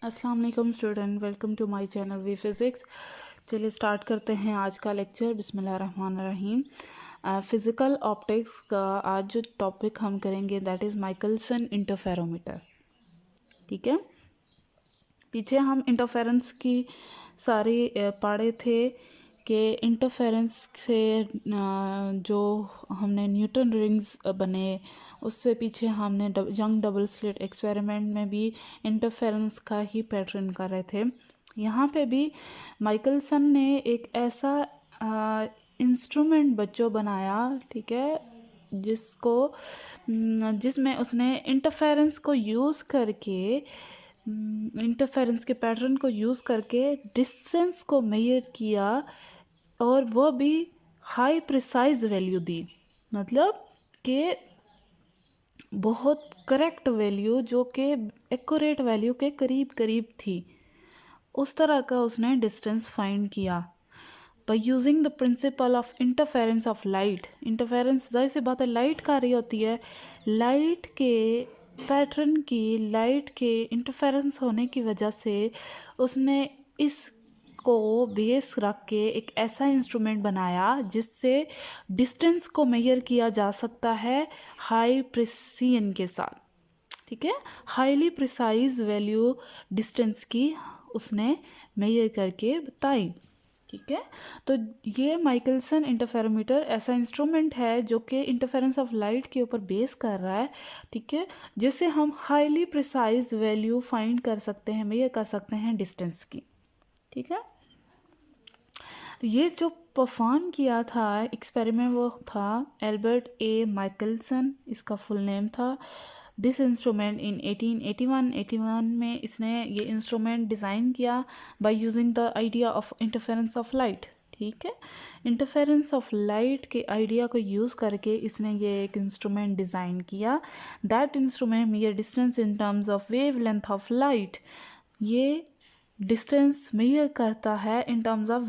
अस्सलाम वालेकुम student, welcome to my channel V physics. चलिए स्टार्ट करते हैं आज का लेक्चर। बिस्मिल्लाहिर्रहमानिर्रहीम। फ़िज़िकल ऑप्टिक्स का आज जो टॉपिक हम करेंगे दैट इज़ माइकलसन इंटरफेरोमीटर। ठीक है, पीछे हम इंटरफेरेंस की सारी पढ़े थे कि इंटरफेरेंस से जो हमने न्यूटन रिंग्स बने, उससे पीछे हमने यंग डबल स्लिट एक्सपेरिमेंट में भी इंटरफेरेंस का ही पैटर्न कर रहे थे। यहाँ पे भी माइकलसन ने एक ऐसा इंस्ट्रूमेंट बच्चों बनाया, ठीक है, जिसमें उसने इंटरफेरेंस के पैटर्न को यूज़ करके डिस्टेंस को मेजर किया, और वो भी हाई प्रिसाइज वैल्यू दी। मतलब कि बहुत करेक्ट वैल्यू, जो कि एक्यूरेट वैल्यू के करीब करीब थी, उस तरह का उसने डिस्टेंस फाइंड किया by using the principle of interference of light. Interference जाहिर सी बात है लाइट का रही होती है, लाइट के इंटरफेरेंस होने की वजह से उसने इसको बेस रख के एक ऐसा इंस्ट्रूमेंट बनाया जिससे डिस्टेंस को मेजर किया जा सकता है हाई प्रिसिजन के साथ। ठीक है, हाईली प्रिसाइज वैल्यू डिस्टेंस की उसने मेजर करके बताई। ठीक है, तो ये माइकलसन इंटरफेरोमीटर ऐसा इंस्ट्रूमेंट है जो कि इंटरफेरेंस ऑफ लाइट के ऊपर बेस कर रहा है। ठीक है, जिससे हम हाईली प्रिसाइज वैल्यू फाइंड कर सकते हैं, मेजर कर सकते हैं डिस्टेंस की। ठीक है, ये जो परफॉर्म किया था एक्सपेरिमेंट वो था एल्बर्ट ए माइकलसन, इसका फुल नेम था। दिस इंस्ट्रूमेंट इन 1881 में इसने ये इंस्ट्रूमेंट डिज़ाइन किया by using the idea of interference of light. ठीक है, इंटरफेरेंस ऑफ लाइट के आइडिया को यूज़ करके इसने ये एक इंस्ट्रूमेंट डिज़ाइन किया। That instrument major distance in terms of wave length of light. ये डिस्टेंस मेजर करता है in terms of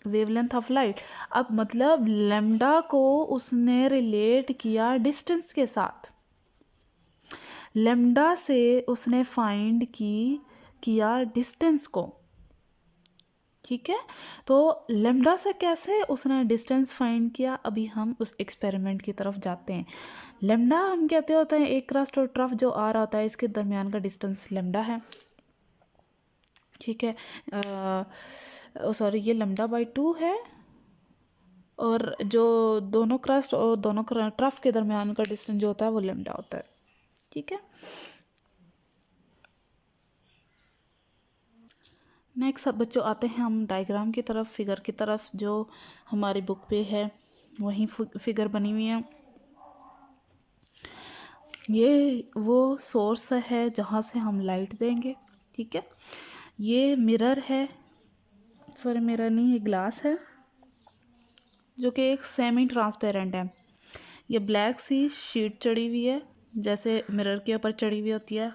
wavelength of light. अब मतलब लेम्डा को उसने रिलेट किया डिस्टेंस के साथ, लेम्डा से उसने फाइंड किया डिस्टेंस को। ठीक है, तो लेम्डा से कैसे उसने डिस्टेंस फाइंड किया, अभी हम उस एक्सपेरिमेंट की तरफ जाते हैं। लेम्डा हम कहते होते हैं एक क्रस्ट और ट्रफ जो आ रहा होता है, इसके दरमियान का डिस्टेंस लेम्डा है। ठीक है, सॉरी, ये लैम्डा बाई 2 है, और जो दोनों क्रस्ट और दोनों ट्रफ के दरमियान का डिस्टेंस जो होता है वो लैम्डा होता है। ठीक है, नेक्स्ट अब बच्चों आते हैं हम डायग्राम की तरफ, फिगर की तरफ, जो हमारी बुक पे है वहीं फिगर बनी हुई है। ये वो सोर्स है जहाँ से हम लाइट देंगे। ठीक है, ये मिरर है, सॉरी मिरर नहीं, ये ग्लास है जो कि एक सेमी ट्रांसपेरेंट है। ये ब्लैक सी शीट चढ़ी हुई है, जैसे मिरर के ऊपर चढ़ी हुई होती है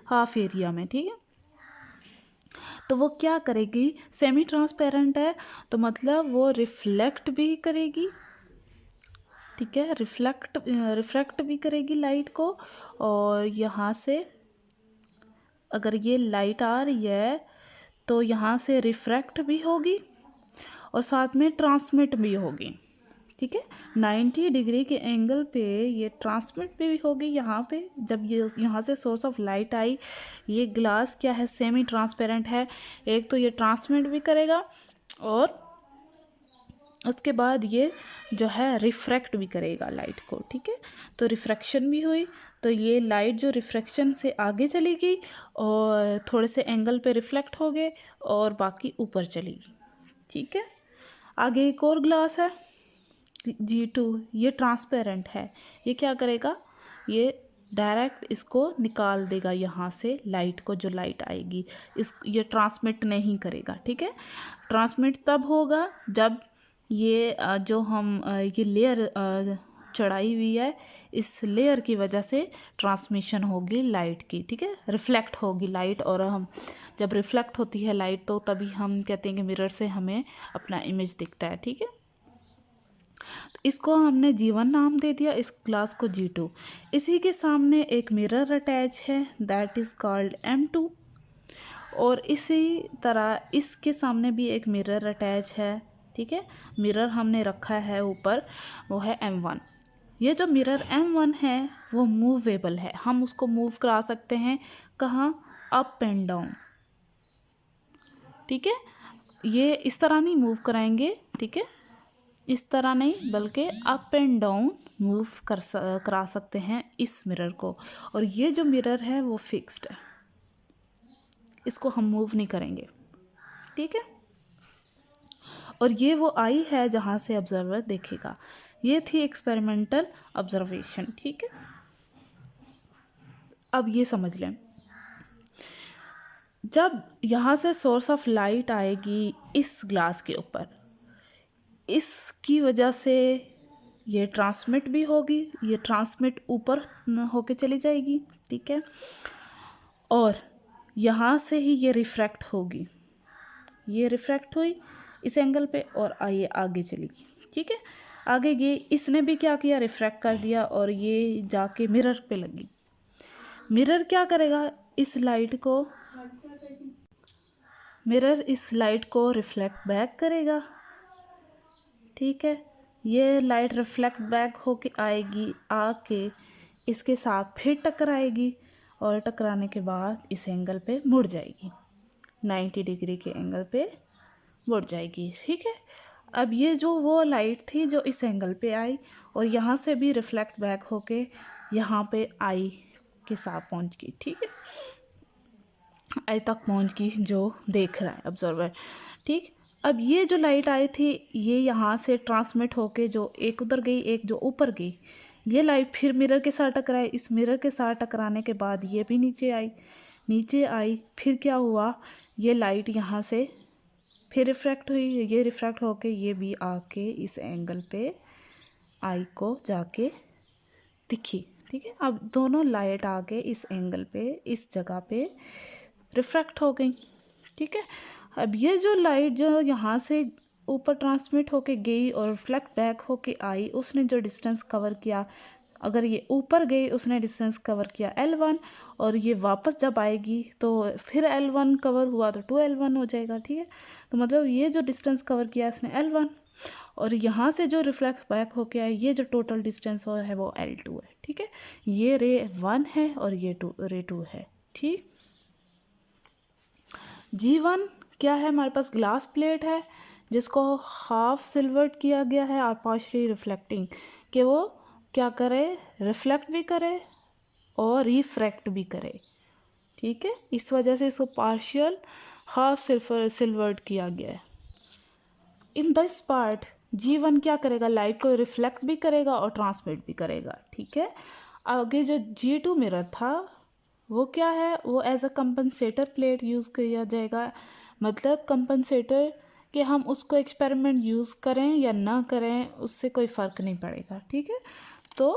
हाफ एरिया में। ठीक है, तो वो क्या करेगी, सेमी ट्रांसपेरेंट है तो मतलब वो रिफ्लेक्ट भी करेगी। ठीक है, रिफ्लेक्ट भी करेगी लाइट को, और यहाँ से अगर ये लाइट आ रही है तो यहाँ से रिफ्रैक्ट भी होगी और साथ में ट्रांसमिट भी होगी। ठीक है, 90 डिग्री के एंगल पे ये ट्रांसमिट भी होगी। यहाँ पे जब ये यहाँ से सोर्स ऑफ लाइट आई, ये ग्लास क्या है, सेमी ट्रांसपेरेंट है, एक तो ये ट्रांसमिट भी करेगा और उसके बाद ये जो है रिफ्रैक्ट भी करेगा लाइट को। ठीक है, तो रिफ्रैक्शन भी हुई, तो ये लाइट जो रिफ्रैक्शन से आगे चली गई और थोड़े से एंगल पे रिफ्लेक्ट हो गए और बाकी ऊपर चली गई। ठीक है, आगे एक और ग्लास है G2, ये ट्रांसपेरेंट है, ये क्या करेगा, ये डायरेक्ट इसको निकाल देगा यहाँ से लाइट को, जो लाइट आएगी ये ट्रांसमिट नहीं करेगा। ठीक है, ट्रांसमिट तब होगा जब ये ये लेयर चढ़ाई हुई है, इस लेयर की वजह से ट्रांसमिशन होगी लाइट की। ठीक है, रिफ्लेक्ट होगी लाइट, और हम जब रिफ्लेक्ट होती है लाइट तो तभी हम कहते हैं कि मिरर से हमें अपना इमेज दिखता है। ठीक है, तो इसको हमने G1 नाम दे दिया, इस ग्लास को G2। इसी के सामने एक मिरर अटैच है, दैट इज़ कॉल्ड M2। और इसी तरह इसके सामने भी एक मिरर अटैच है, ठीक है। मिरर हमने रखा है ऊपर, वो है M1। ये जो मिरर M1 है वो मूवेबल है, हम उसको मूव करा सकते हैं, कहाँ, अप एंड डाउन, ठीक है। ये इस तरह नहीं मूव कराएंगे, ठीक है, इस तरह नहीं, बल्कि अप एंड डाउन मूव करा सकते हैं इस मिरर को। और ये जो मिरर है वो फिक्स्ड है, इसको हम मूव नहीं करेंगे, ठीक है। और ये वो आई है जहाँ से ऑब्जर्वर देखेगा। ये थी एक्सपेरिमेंटल ऑब्जर्वेशन, ठीक है। अब ये समझ लें, जब यहाँ से सोर्स ऑफ लाइट आएगी इस ग्लास के ऊपर, इसकी वजह से ये ट्रांसमिट भी होगी, ये ट्रांसमिट ऊपर होके चली जाएगी, ठीक है। और यहाँ से ही ये रिफ्रैक्ट होगी, ये रिफ्रैक्ट हुई इस एंगल पे और ये आगे चली गई, ठीक है। आगे गई, इसने भी क्या किया, रिफ्रैक्ट कर दिया और ये जाके मिरर पे लगी। मिरर क्या करेगा, इस लाइट को, मिरर इस लाइट को रिफ्लेक्ट बैक करेगा, ठीक है। ये लाइट रिफ्लेक्ट बैक होके आएगी, आके इसके साथ फिर टकराएगी और टकराने के बाद इस एंगल पे मुड़ जाएगी, 90 डिग्री के एंगल पे मुड़ जाएगी, ठीक है। अब ये जो वो लाइट थी जो इस एंगल पे आई और यहाँ से भी रिफ्लेक्ट बैक होके यहाँ पे आई के साथ पहुँच गई, ठीक है, आई तक पहुँच गई जो देख रहा है ऑब्जर्वर, ठीक। अब ये जो लाइट आई थी ये यहाँ से ट्रांसमिट होके जो एक उधर गई एक जो ऊपर गई, ये लाइट फिर मिरर के साथ टकराई, इस मिरर के साथ टकराने के बाद ये भी नीचे आई, नीचे आई, फिर क्या हुआ, ये लाइट यहाँ से फिर रिफ्रैक्ट हुई, ये रिफ्रैक्ट होके ये भी आके इस एंगल पे आई को जाके दिखी, ठीक है। अब दोनों लाइट आके इस एंगल पे, इस जगह पे रिफ्रैक्ट हो गई, ठीक है। अब ये जो लाइट जो यहाँ से ऊपर ट्रांसमिट होके गई और रिफ्लेक्ट बैक होके आई, उसने जो डिस्टेंस कवर किया, अगर ये ऊपर गई उसने डिस्टेंस कवर किया L1, और ये वापस जब आएगी तो फिर L1 कवर हुआ तो 2L1 हो जाएगा, ठीक है। तो मतलब ये जो डिस्टेंस कवर किया इसने L1, और यहाँ से जो रिफ्लेक्ट बैक होके आया ये जो टोटल डिस्टेंस है वो L2 है, ठीक है। ये रे 1 है और ये रे 2 है, ठीक। G1 क्या है, हमारे पास ग्लास प्लेट है जिसको हाफ सिल्वर्ड किया गया है और पार्शली रिफ्लेक्टिंग, कि वो क्या करे, रिफ्लेक्ट भी करे और रिफ्रैक्ट भी करे, ठीक है। इस वजह से इसको पार्शियल हाफ सिल्वर्ड किया गया है। इन दिस पार्ट G1 क्या करेगा, लाइट को रिफ्लेक्ट भी करेगा और ट्रांसमिट भी करेगा, ठीक है। आगे जो G2 मिरर था वो क्या है, वो as a compensator plate use किया जाएगा, मतलब कंपनसेटर कि हम उसको एक्सपेरिमेंट यूज़ करें या ना करें उससे कोई फ़र्क नहीं पड़ेगा, ठीक है। तो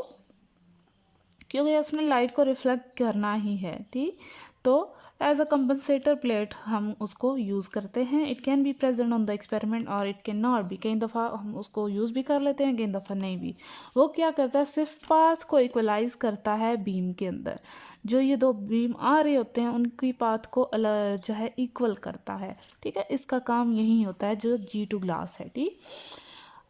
क्योंकि उसने लाइट को रिफ्लेक्ट करना ही है, ठीक, तो एज अ कंपनसेटर प्लेट हम उसको यूज़ करते हैं। It can be present on the experiment और इट कैन नॉट बी, कई दफ़ा हम उसको यूज़ भी कर लेते हैं, कई दफ़ा नहीं भी। वो क्या करता है, सिर्फ पाथ को इक्वलाइज करता है बीम के अंदर, जो ये दो बीम आ रहे होते हैं उनकी पाथ को जो है इक्वल करता है, ठीक है। इसका काम यही होता है जो G2 ग्लास है, ठीक।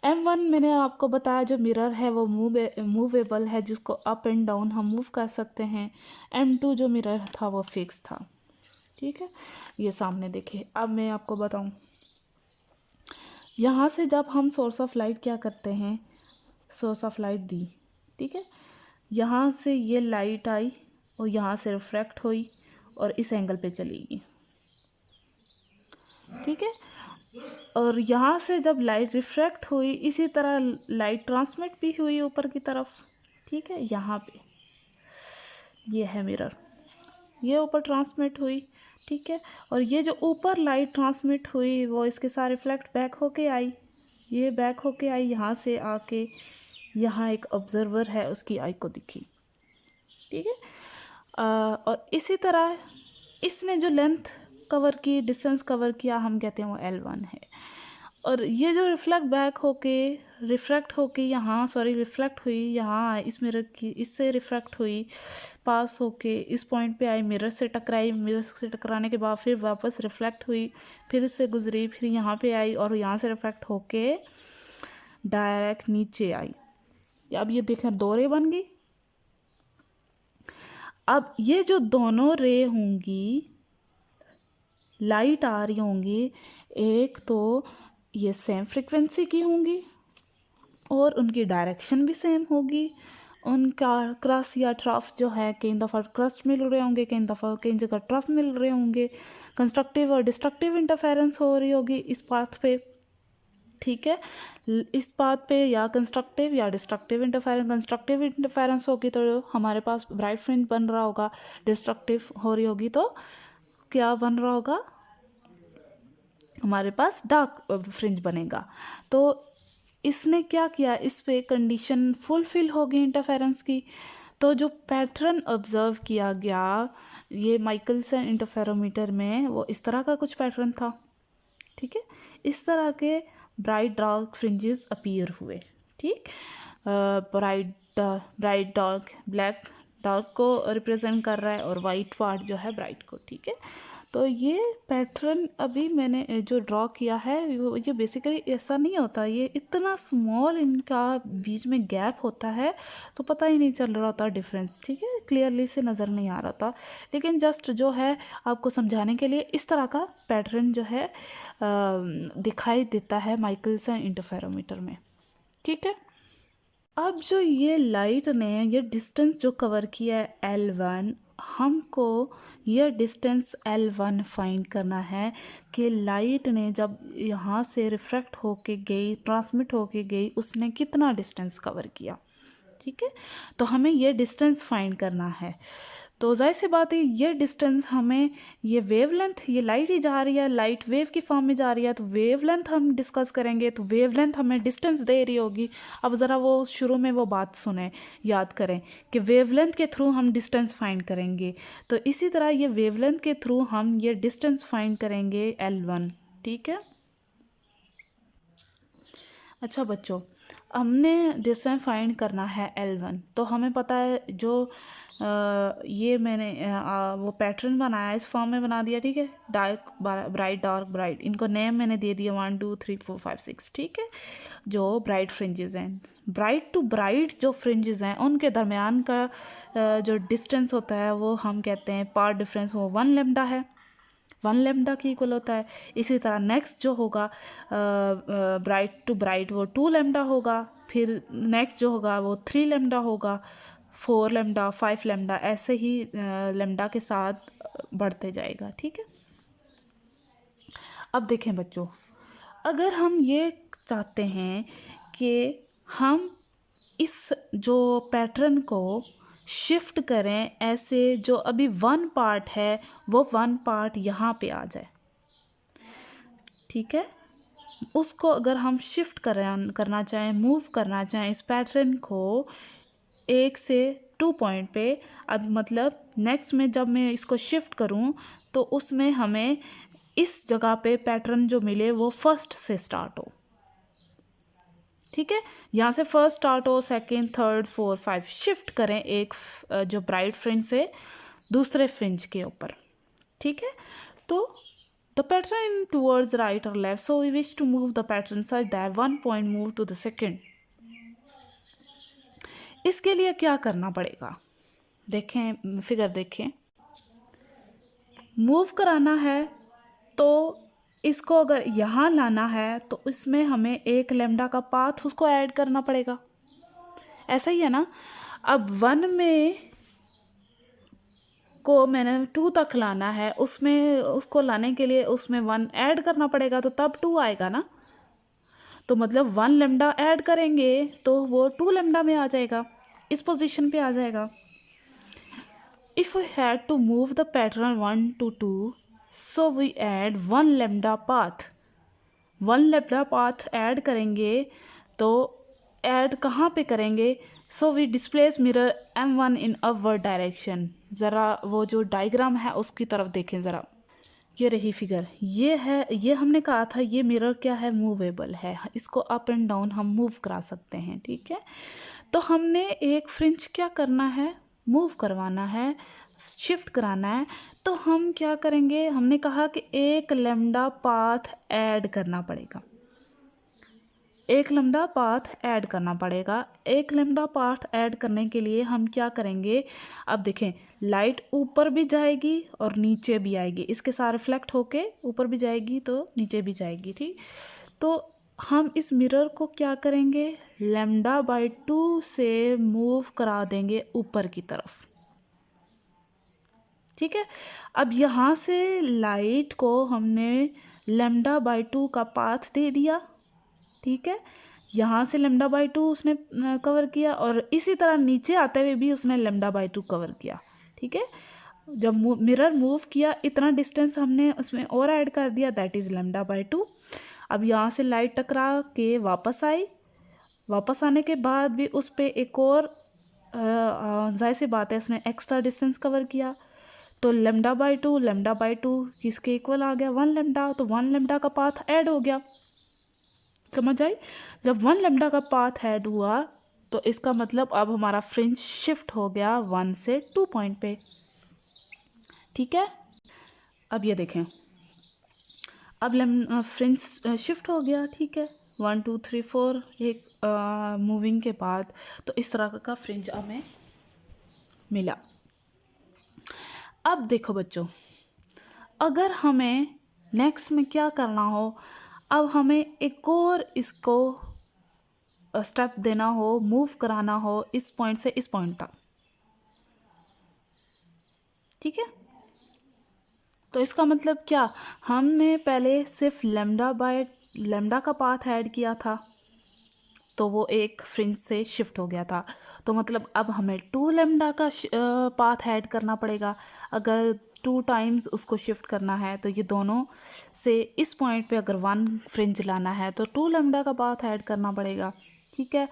M1 मैंने आपको बताया जो मिरर है वो मूवेबल है, जिसको अप एंड डाउन हम मूव कर सकते हैं। M2 जो मिरर था वो फिक्स था, ठीक है। ये सामने देखिए। अब मैं आपको बताऊं, यहाँ से जब हम सोर्स ऑफ लाइट क्या करते हैं, सोर्स ऑफ लाइट दी, ठीक है, यहाँ से ये लाइट आई और यहाँ से रिफ्रैक्ट हुई और इस एंगल पे चली गई, ठीक है। और यहाँ से जब लाइट रिफ्रैक्ट हुई इसी तरह लाइट ट्रांसमिट भी हुई ऊपर की तरफ, ठीक है। यहाँ पे ये है मिरर, ये ऊपर ट्रांसमिट हुई, ठीक है। और ये जो ऊपर लाइट ट्रांसमिट हुई वो इसके साथ रिफ्लेक्ट बैक होके आई, ये बैक होके आई यहाँ से आके यहाँ एक ऑब्जर्वर है उसकी आई को दिखी, ठीक है। और इसी तरह इसने जो लेंथ कवर की, डिस्टेंस कवर किया, हम कहते हैं वो L1 है। और ये जो रिफ्लेक्ट बैक होके रिफ्रैक्ट होके यहाँ, सॉरी रिफ्लेक्ट हुई यहाँ, इस मिरर की इससे रिफ्रैक्ट हुई, पास होके इस पॉइंट पे आई, मिरर से टकराई, मिरर से टकराने के बाद फिर वापस रिफ्लेक्ट हुई, फिर इससे गुजरी, फिर यहाँ पे आई और यहाँ से रिफ्रैक्ट होके डायरेक्ट नीचे आई। अब ये देखें 2 रे बन गई। अब ये जो दोनों रे होंगी, लाइट आ रही होंगी, एक तो ये सेम फ्रिक्वेंसी की होंगी और उनकी डायरेक्शन भी सेम होगी। उनका क्रस्ट या ट्रफ जो है, कई दफ़ा क्रस्ट मिल रहे होंगे, कई दफ़ा कई जगह ट्रफ मिल रहे होंगे। कंस्ट्रक्टिव और डिस्ट्रक्टिव इंटरफेरेंस हो रही होगी इस पाथ पे, ठीक है। इस पाथ पे या कंस्ट्रक्टिव या डिस्ट्रक्टिव इंटरफेरेंस, कंस्ट्रक्टिव इंटरफेरेंस होगी तो हमारे पास ब्राइट फ्रिंज बन रहा होगा, डिस्ट्रक्टिव हो रही होगी तो क्या बन रहा होगा, हमारे पास डार्क फ्रिंज बनेगा। तो इसने क्या किया, इस पे कंडीशन फुलफिल हो गई इंटरफेरेंस की। तो जो पैटर्न ऑब्जर्व किया गया ये माइकलसन इंटरफेरोमीटर में, वो इस तरह का कुछ पैटर्न था, ठीक है। इस तरह के ब्राइट डार्क फ्रिंजेस अपीयर हुए, ठीक। ब्राइट डार्क ब्लैक डार्क को रिप्रेजेंट कर रहा है और वाइट पार्ट जो है ब्राइट को, ठीक है। तो ये पैटर्न अभी मैंने जो ड्रॉ किया है ये बेसिकली ऐसा नहीं होता, ये इतना स्मॉल इनका बीच में गैप होता है तो पता ही नहीं चल रहा होता डिफरेंस, ठीक है, क्लियरली से नज़र नहीं आ रहा था। लेकिन जस्ट जो है आपको समझाने के लिए इस तरह का पैटर्न जो है दिखाई देता है माइकलसन इंटरफेरोमीटर में, ठीक है। अब जो ये लाइट ने ये डिस्टेंस जो कवर किया है L1, हमको ये डिस्टेंस L1 फाइंड करना है कि लाइट ने जब यहाँ से रिफ्रैक्ट होके गई, ट्रांसमिट होके गई, उसने कितना डिस्टेंस कवर किया, ठीक है। तो हमें ये डिस्टेंस फाइंड करना है। तो जाहिर सी बात है ये डिस्टेंस हमें, ये वेवलेंथ, ये लाइट ही जा रही है, लाइट वेव की फॉर्म में जा रही है, तो वेवलेंथ हम डिस्कस करेंगे, तो वेवलेंथ हमें डिस्टेंस दे रही होगी। अब ज़रा वो शुरू में वो बात सुने, याद करें कि वेवलेंथ के थ्रू हम डिस्टेंस फाइंड करेंगे। तो इसी तरह ये वेवलेंथ के थ्रू हम ये डिस्टेंस फाइंड करेंगे L1, ठीक है। अच्छा बच्चों, हमने डिस्टेंस फाइंड करना है L1, तो हमें पता है जो ये मैंने वो पैटर्न बनाया, इस फॉर्म में बना दिया, ठीक है। डार्क ब्राइट, डार्क ब्राइट, इनको नेम मैंने दे दिया 1 2 3 4 5 6, ठीक है। जो ब्राइट फ्रिंजेस हैं, ब्राइट टू ब्राइट जो फ्रिंजेस हैं उनके दरमियान का जो डिस्टेंस होता है वो हम कहते हैं पार्ट डिफरेंस, वो 1 लेम्डा है, 1 लेम्डा की इक्वल होता है। इसी तरह नेक्स्ट जो होगा ब्राइट टू ब्राइट वो 2 लेम्डा होगा, फिर नेक्स्ट जो होगा वो 3 लेम्डा होगा, 4 लेम्डा, 5 लेम्डा, ऐसे ही लेम्डा के साथ बढ़ते जाएगा, ठीक है। अब देखें बच्चों, अगर हम ये चाहते हैं कि हम इस जो पैटर्न को शिफ्ट करें, ऐसे जो अभी 1 पार्ट है वो 1 पार्ट यहाँ पे आ जाए, ठीक है। उसको अगर हम शिफ्ट करना चाहें, मूव करना चाहें इस पैटर्न को 1 से 2 पॉइंट पे, अब मतलब नेक्स्ट में जब मैं इसको शिफ्ट करूं तो उसमें हमें इस जगह पे पैटर्न जो मिले वो फर्स्ट से स्टार्ट हो, ठीक है। यहाँ से फर्स्ट स्टार्ट हो, सेकंड, थर्ड, 4, 5 शिफ्ट करें एक जो ब्राइट फ्रिंज से दूसरे फ्रिंज के ऊपर, ठीक है। तो द पैटर्न टूवर्ड्स राइट और left, so we wish to move the pattern such that 1 point move to the second. इसके लिए क्या करना पड़ेगा, देखें फिगर देखें, मूव कराना है तो इसको अगर यहाँ लाना है तो इसमें हमें 1 लेम्डा का पाथ उसको ऐड करना पड़ेगा, ऐसा ही है ना। अब 1 में को मैंने 2 तक लाना है, उसमें उसको लाने के लिए उसमें 1 ऐड करना पड़ेगा, तो तब 2 आएगा ना। तो मतलब 1 लेम्डा ऐड करेंगे तो वो 2 लेम्डा में आ जाएगा, इस पोजीशन पे आ जाएगा। If we had to move the pattern 1 to 2, so we add 1 lambda path, 1 lambda path add करेंगे। तो ऐड कहाँ पे करेंगे, so we displace mirror M1 in upward direction. ज़रा वो जो डायग्राम है उसकी तरफ देखें ज़रा, ये रही फिगर, ये है, ये हमने कहा था ये मिरर क्या है, मूवेबल है, इसको अप एंड डाउन हम मूव करा सकते हैं, ठीक है। तो हमने एक फ्रिंज क्या करना है, मूव करवाना है, शिफ्ट कराना है। तो हम क्या करेंगे, हमने कहा कि एक लैम्डा पाथ ऐड करना पड़ेगा, एक लैम्डा पाथ ऐड करना पड़ेगा। एक लैम्डा पाथ ऐड करने के लिए हम क्या करेंगे, अब देखें लाइट ऊपर भी जाएगी और नीचे भी आएगी, इसके साथ रिफ्लेक्ट होके ऊपर भी जाएगी तो नीचे भी जाएगी, ठीक। तो हम इस मिरर को क्या करेंगे, λ/2 से मूव करा देंगे ऊपर की तरफ, ठीक है। अब यहाँ से लाइट को हमने λ/2 का पाथ दे दिया, ठीक है। यहाँ से λ/2 उसने कवर किया और इसी तरह नीचे आते हुए भी उसने λ/2 कवर किया, ठीक है। जब मिरर मूव किया इतना डिस्टेंस हमने उसमें और ऐड कर दिया, दैट इज़ λ/2। अब यहाँ से लाइट टकरा के वापस आई, वापस आने के बाद भी उस पर एक और जाहिर सी बात है उसने एक्स्ट्रा डिस्टेंस कवर किया, तो λ/2 किसके इक्वल आ गया, 1 लैम्डा। तो 1 लैम्डा का पाथ ऐड हो गया, समझ आई। जब 1 लैम्डा का पाथ ऐड हुआ तो इसका मतलब अब हमारा फ्रिंज शिफ्ट हो गया 1 से 2 पॉइंट पे, ठीक है। अब ये देखें, अब फ्रिंज शिफ्ट हो गया, ठीक है। 1 2 3 4 एक मूविंग के बाद तो इस तरह का फ्रिंज हमें मिला। अब देखो बच्चों, अगर हमें नेक्स्ट में क्या करना हो, अब हमें एक और इसको स्टेप देना हो, मूव कराना हो इस पॉइंट से इस पॉइंट तक, ठीक है। तो इसका मतलब क्या, हमने पहले सिर्फ लैम्डा का पाथ ऐड किया था तो वो एक फ्रिंज से शिफ्ट हो गया था, तो मतलब अब हमें 2 लैम्डा का पाथ ऐड करना पड़ेगा। अगर 2 टाइम्स उसको शिफ्ट करना है तो ये दोनों से इस पॉइंट पे अगर 1 फ्रिंज लाना है तो 2 लैम्डा का पाथ ऐड करना पड़ेगा, ठीक है।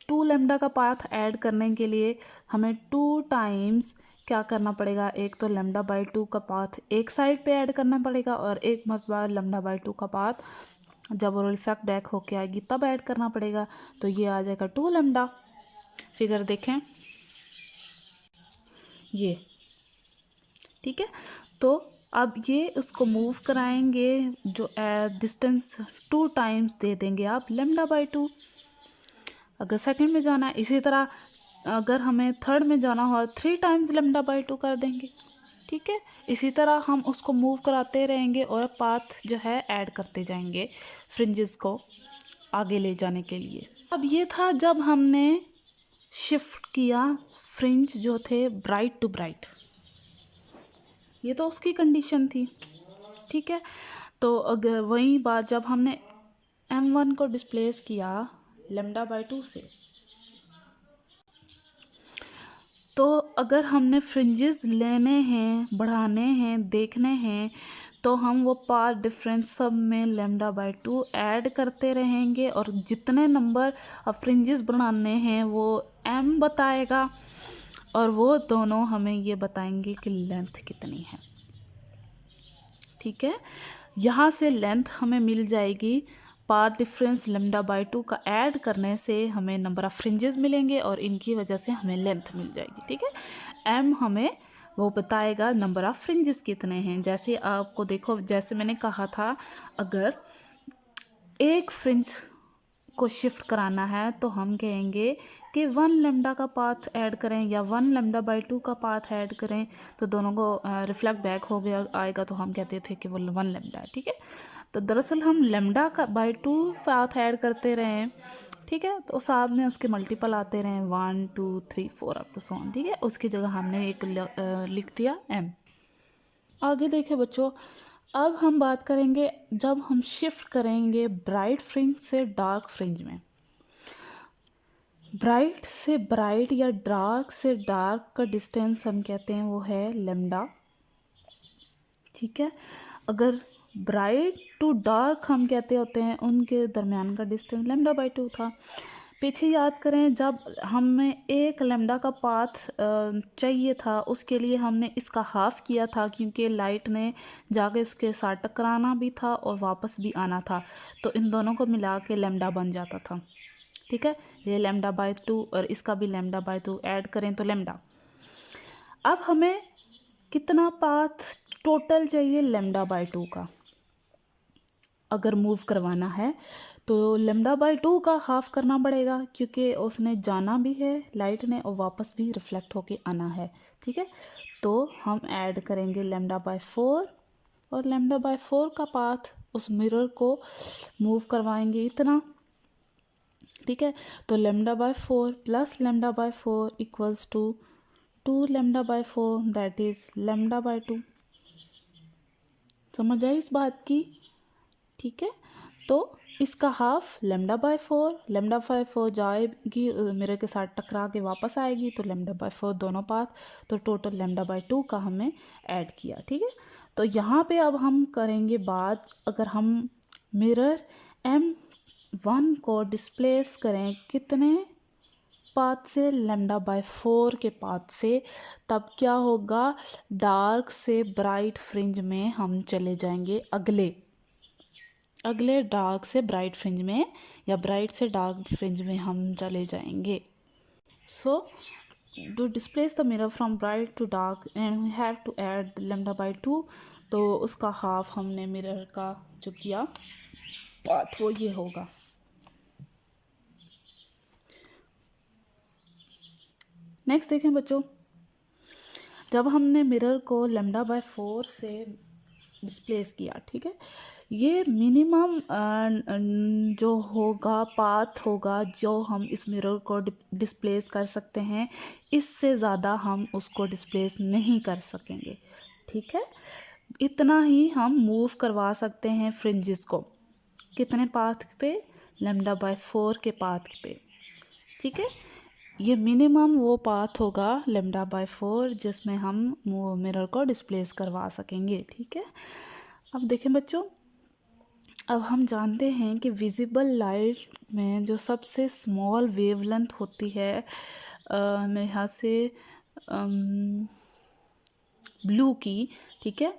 2 लैम्डा का पाथ ऐड करने के लिए हमें 2 टाइम्स क्या करना पड़ेगा, एक तो λ/2 का पाथ एक साइड पे ऐड करना पड़ेगा और एक मरतबा λ/2 का पाथ जब वो रिफ्लेक्ट बैक होके आएगी तब ऐड करना पड़ेगा, तो ये आ जाएगा 2 लैम्डा। फिगर देखें ये, ठीक है। तो अब ये उसको मूव कराएंगे, जो डिस्टेंस 2 टाइम्स दे देंगे आप λ/2। अगर सेकंड में जाना है, इसी तरह अगर हमें थर्ड में जाना हो 3 टाइम्स λ/2 कर देंगे, ठीक है। इसी तरह हम उसको मूव कराते रहेंगे और पाथ जो है ऐड करते जाएंगे फ्रिंजेस को आगे ले जाने के लिए। अब ये था जब हमने शिफ्ट किया फ्रिंज जो थे ब्राइट टू ब्राइट, ये तो उसकी कंडीशन थी, ठीक है। तो अगर वही बात जब हमने m1 को डिस्प्लेस किया λ/2 से, तो अगर हमने फ्रिंजेस लेने हैं, बढ़ाने हैं, देखने हैं, तो हम वो पाथ डिफरेंस सब में λ/2 ऐड करते रहेंगे और जितने नंबर फ्रिंजेस बढ़ाने हैं वो m बताएगा और वो दोनों हमें ये बताएंगे कि लेंथ कितनी है, ठीक है। यहाँ से लेंथ हमें मिल जाएगी, पाथ डिफरेंस λ/2 का ऐड करने से हमें नंबर ऑफ़ फ्रिंजेस मिलेंगे और इनकी वजह से हमें लेंथ मिल जाएगी, ठीक है। m हमें वो बताएगा नंबर ऑफ़ फ्रिंजेस कितने हैं। जैसे आपको देखो, जैसे मैंने कहा था, अगर एक फ्रिंज को शिफ्ट कराना है तो हम कहेंगे कि 1 लैम्डा का पाथ ऐड करें या 1 λ/2 का पाथ ऐड करें, तो दोनों को रिफ्लेक्ट बैक हो गया आएगा, तो हम कहते थे कि वो 1 लैम्डा है, ठीक है। तो दरअसल हम λ/2 पाथ ऐड करते रहें, ठीक है, तो साथ में उसके मल्टीपल आते रहें 1 2 3 4 अप टू सो ऑन, ठीक है। उसकी जगह हमने एक लिख दिया m। आगे देखिए बच्चों, अब हम बात करेंगे जब हम शिफ्ट करेंगे ब्राइट फ्रिंज से डार्क फ्रिंज में। ब्राइट से ब्राइट या डार्क से डार्क का डिस्टेंस हम कहते हैं वो है लैम्डा, ठीक है। अगर ब्राइट टू डार्क हम कहते होते हैं उनके दरमियान का डिस्टेंस λ/2 था। पीछे याद करें, जब हमें एक लैम्डा का पाथ चाहिए था, उसके लिए हमने इसका हाफ किया था, क्योंकि लाइट ने जाके इसके साथ टकराना भी था और वापस भी आना था, तो इन दोनों को मिला के लैम्डा बन जाता था। ठीक है, ये लैम्डा बाय 2 और इसका भी लैम्डा बाय 2 ऐड करें तो लैम्डा। अब हमें कितना पाथ टोटल चाहिए लैम्डा बाय 2 का, अगर मूव करवाना है तो लैम्डा बाय 2 का हाफ करना पड़ेगा, क्योंकि उसने जाना भी है लाइट ने और वापस भी रिफ्लेक्ट होके आना है। ठीक है, तो हम ऐड करेंगे लैम्डा बाय 4 और लैम्डा बाय 4 का पाथ उस मिरर को मूव करवाएंगे इतना। ठीक है, तो lambda by 4 plus lambda by 4 equals to 2 lambda by 4, that is lambda by 2। समझ आई इस बात की? ठीक है, तो इसका half lambda by 4, lambda by 4 जाएगी मिरर के साथ टकरा के वापस आएगी, तो लैम्डा बाय 4 दोनों पाथ, तो टोटल लैम्डा बाय 2 का हमने ऐड किया। ठीक है, तो यहाँ पे अब हम करेंगे बात, अगर हम मिरर M1 को डिस्प्लेस करें कितने पाथ से, लैम्डा बाय 4 के पाथ से, तब क्या होगा, डार्क से ब्राइट फ्रिंज में हम चले जाएंगे, अगले डार्क से ब्राइट फ्रिंज में या ब्राइट से डार्क फ्रिंज में हम चले जाएंगे। So to displace the mirror from bright to dark and we have to add lambda by 2, तो उसका हाफ हमने मिरर का जो किया पाथ वो ये होगा। नेक्स्ट देखें बच्चों, जब हमने मिरर को लैम्डा बाय 4 से डिस्प्लेस किया, ठीक है, ये मिनिमम जो होगा पाथ होगा जो हम इस मिरर को डिस्प्लेस कर सकते हैं, इससे ज़्यादा हम उसको डिस्प्लेस नहीं कर सकेंगे। ठीक है, इतना ही हम मूव करवा सकते हैं फ्रिंजेस को, कितने पाथ पे, लैम्डा बाय 4 के पाथ पे। ठीक है, ये मिनिमम वो पाथ होगा लैम्डा बाय 4 जिसमें हम मिरर को डिस्प्लेस करवा सकेंगे। ठीक है, अब देखें बच्चों, अब हम जानते हैं कि विजिबल लाइट में जो सबसे स्मॉल वेवलेंथ होती है मेरे यहाँ से ब्लू की, ठीक है,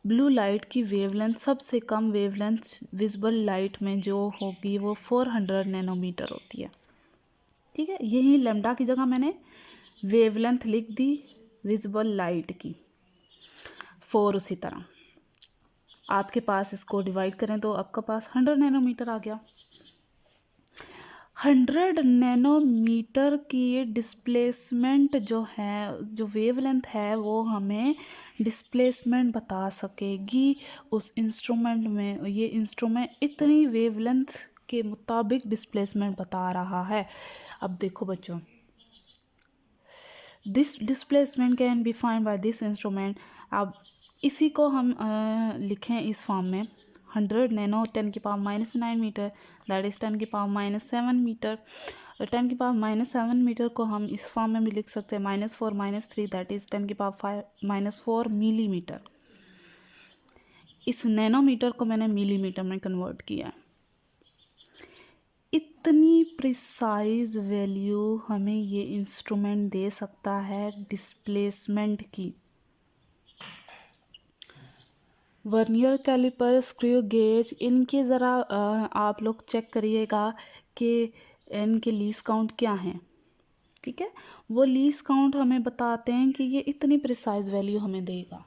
ब्लू लाइट की वेवलेंथ, सबसे कम वेवलेंथ विजिबल लाइट में जो होगी वो 400 नैनोमीटर होती है। ठीक है, यही लैम्डा की जगह मैंने वेवलेंथ लिख दी विजिबल लाइट की 4। उसी तरह आपके पास इसको डिवाइड करें तो आपका पास 100 नैनोमीटर आ गया। 100 नैनोमीटर की डिस्प्लेसमेंट जो है, जो वेवलेंथ है, वो हमें डिस्प्लेसमेंट बता सकेगी उस इंस्ट्रूमेंट में। ये इंस्ट्रूमेंट इतनी वेवलेंथ के मुताबिक डिस्प्लेसमेंट बता रहा है। अब देखो बच्चों, this displacement can be find by this instrument. अब इसी को हम लिखें इस फॉर्म में, 100 nano 10⁻⁻9 metre, that is 10⁻⁻7 metre. 10⁻⁻7 metre को हम इस फॉर्म में भी लिख सकते हैं, -4 -3, दैट इज़ 10⁻⁻4 मिलीमीटर। इस नैनोमीटर को मैंने मिलीमीटर में कन्वर्ट किया। इतनी प्रिसाइज वैल्यू हमें ये इंस्ट्रूमेंट दे सकता है डिस्प्लेसमेंट की। वर्नियर कैलिपर, स्क्रू गेज, इनके ज़रा आप लोग चेक करिएगा कि इनके लीस्ट काउंट क्या हैं। ठीक है, वो लीस्ट काउंट हमें बताते हैं कि ये इतनी प्रिसाइज वैल्यू हमें देगा।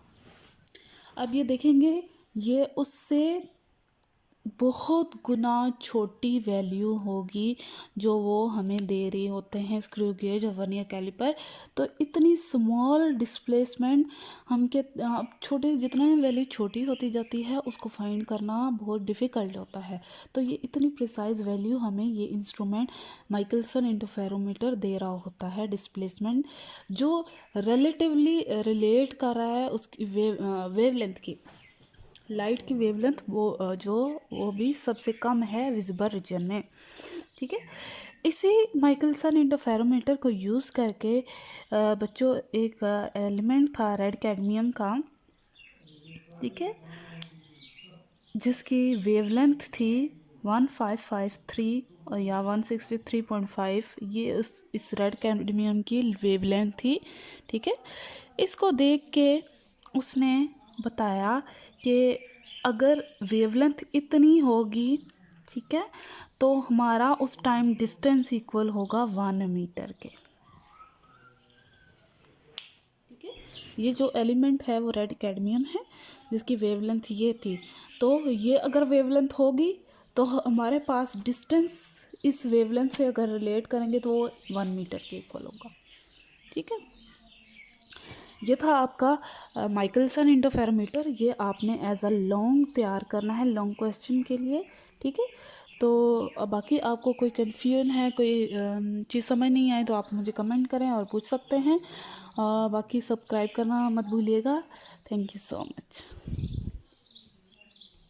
अब ये देखेंगे, ये उससे बहुत गुना छोटी वैल्यू होगी जो वो हमें दे रहे होते हैं स्क्रू गेज और वर्नियर कैलिपर। तो इतनी स्मॉल डिस्प्लेसमेंट हम के छोटे, जितना वैल्यू छोटी होती जाती है उसको फाइंड करना बहुत डिफ़िकल्ट होता है। तो ये इतनी प्रिसाइज वैल्यू हमें ये इंस्ट्रूमेंट माइकलसन इंटरफेरोमीटर दे रहा होता है, डिस्प्लेसमेंट जो रिलेटिवली रिलेट कर रहा है उसकी वेवलेंथ की, लाइट की वेवलेंथ वो भी सबसे कम है विजिबल रीजन में। ठीक है, इसी माइकलसन इंटरफेरोमीटर को यूज़ करके बच्चों एक एलिमेंट था रेड कैडमियम का, ठीक है, जिसकी वेवलेंथ थी 1553 या 163.5 ये इस रेड कैडमियम की वेवलेंथ थी। ठीक है, इसको देख के उसने बताया कि अगर वेवलेंथ इतनी होगी, ठीक है, तो हमारा उस टाइम डिस्टेंस इक्वल होगा 1 मीटर के। ठीक है, ये जो एलिमेंट है वो रेड कैडमियम है जिसकी वेवलेंथ ये थी। तो ये अगर वेवलेंथ होगी तो हमारे पास डिस्टेंस इस वेवलेंथ से अगर रिलेट करेंगे तो वो 1 मीटर के इक्वल होगा। ठीक है, ये था आपका माइकलसन इंटरफेरोमीटर। ये आपने एज अ लॉन्ग तैयार करना है, लॉन्ग क्वेश्चन के लिए। ठीक है, तो बाकी आपको कोई कन्फ्यूजन है, कोई चीज़ समझ नहीं आए तो आप मुझे कमेंट करें और पूछ सकते हैं। बाकी सब्सक्राइब करना मत भूलिएगा। Thank you so much.